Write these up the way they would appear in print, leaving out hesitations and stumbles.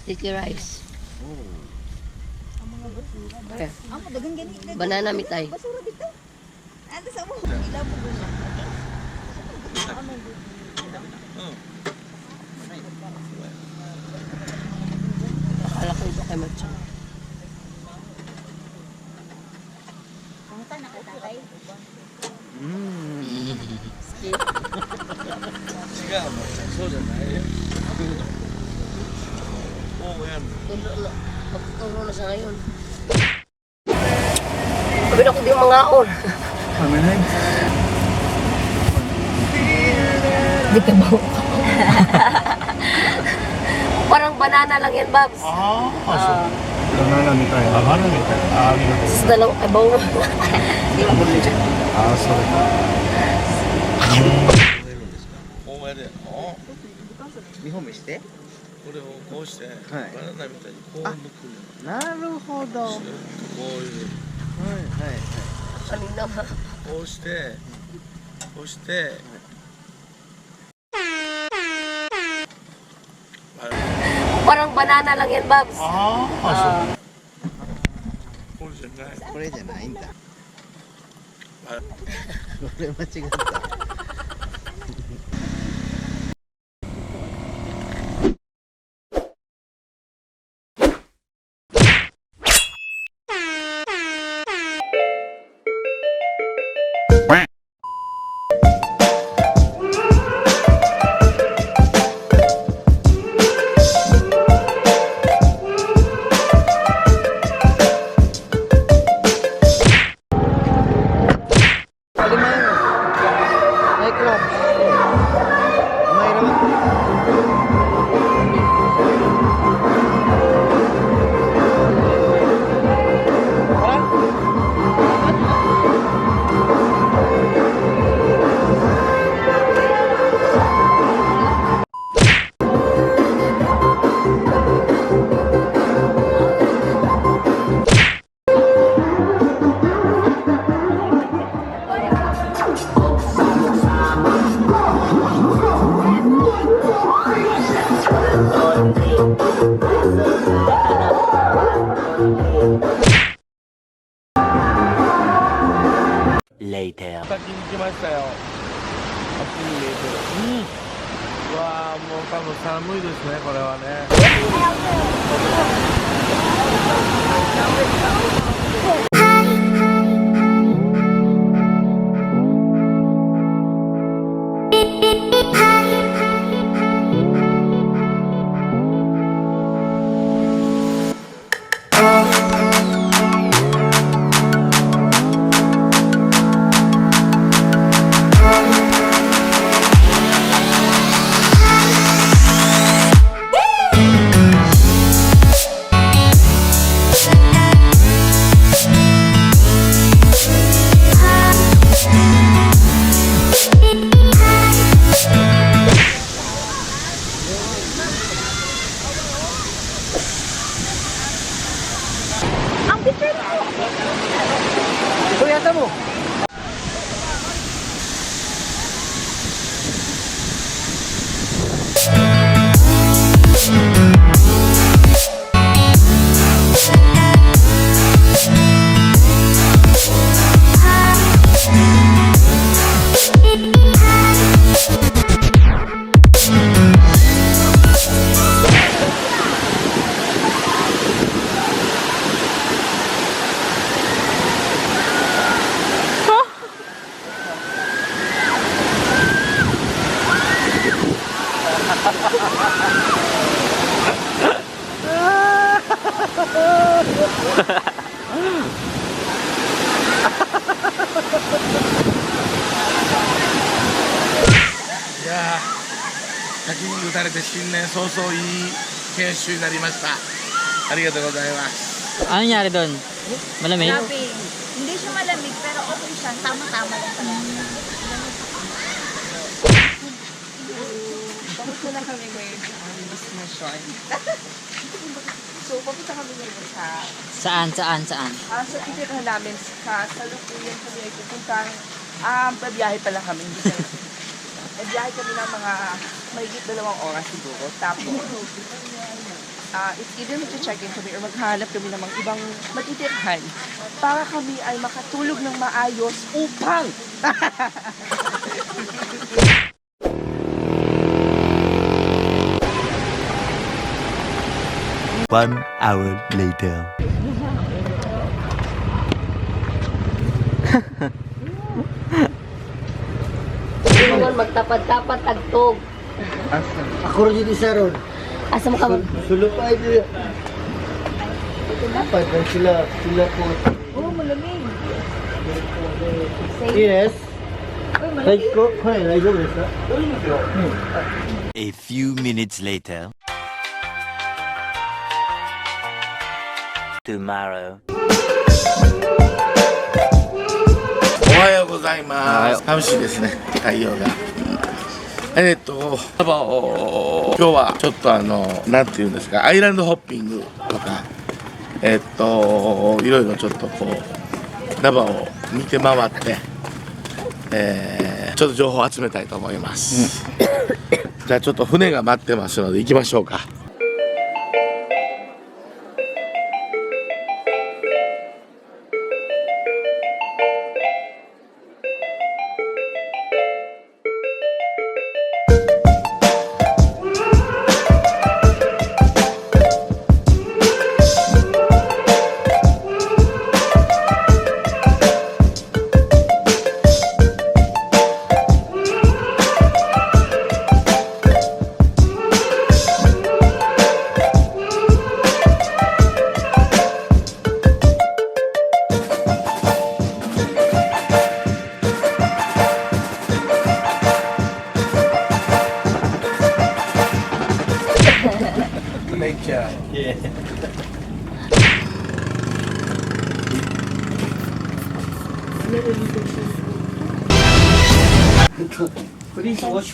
Sticky rice. Okay. Banana mitay. Akala ko ito kay Matcha. Magtuturo na siya ngayon. Sabi na ko di mga on. Kami na yun. Di ka ba? Parang banana lang yan, Babs. Banana mitay. Banana mitay. Sa dalawang kabaw. Di ba po siya? Sorry. 見本見して。これをこうして、バナナみたいにこう抜くの。なるほど。こういう。Kanina ba? こうして、こうして。Parang banana lang yan, Babs. これじゃない。これじゃないんだ。これ間違った。Later. 滝に来ましたよ。滝に入れて。うわー、もう多分寒いですね、これはね。滝に打たれて新年早々いい研修になりました。ありがとうございます。Ano nangyari doon? Malamig? Grabe. Hindi siya malamig, pero okay siya. Tama-tama lang pala. Papunta na kami ngayon sa aming destination. So, papunta kami ngayon sa... Saan? So, itirahan namin sa Salukuyan kami ay pupuntang... Pabiyahe pala kami. Pabiyahe kami ng mga mahigit 2 oras siguro. Tapos, it's either mag-check-in kami or maghanap kami ng mga ibang matitirahan para kami ay makatulog ng maayos upang 1 hour later. Tingnan magtapad-tapad tagtog. Ako rin dito sa ron. Asa mo ka mo? Sulupay dito. Dapat kan sila po. Oh, malamig. Yes. Uy, malamig. A few minutes later. Tomorrow. おはようございます。寂しいですね、太陽が。今日はちょっとなんていうんですか、アイランドホッピングとか、いろいろちょっとこう、ダバを見て回って、ちょっと情報を集めたいと思います。じゃあちょっと船が待ってますので行きましょうか。Please watch.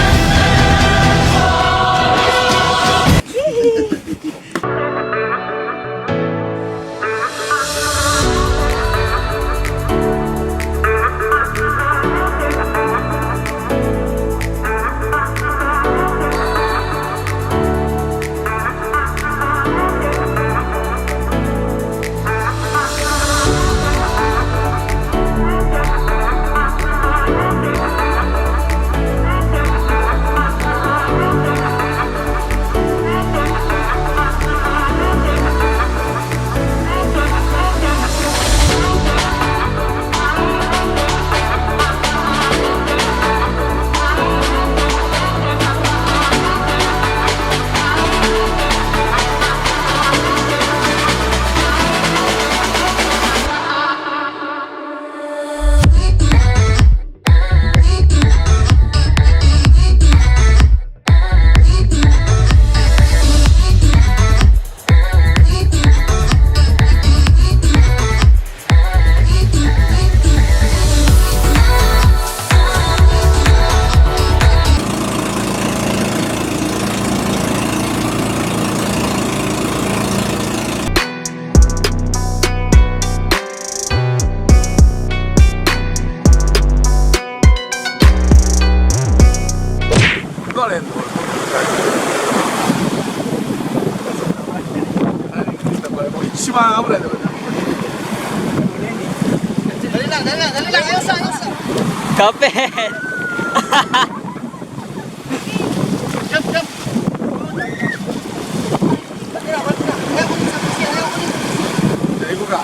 一番危ないところだ。Dali lang, Elsa. Kapit! Jump. Ikut ka.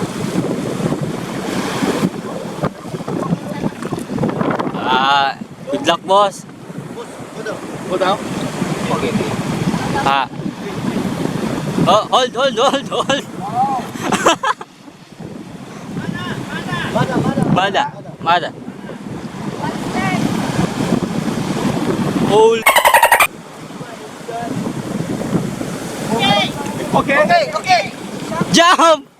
Good luck, boss. Go down. Okay. Oh, hold. Mada. Hold. Okay, okay. Jump!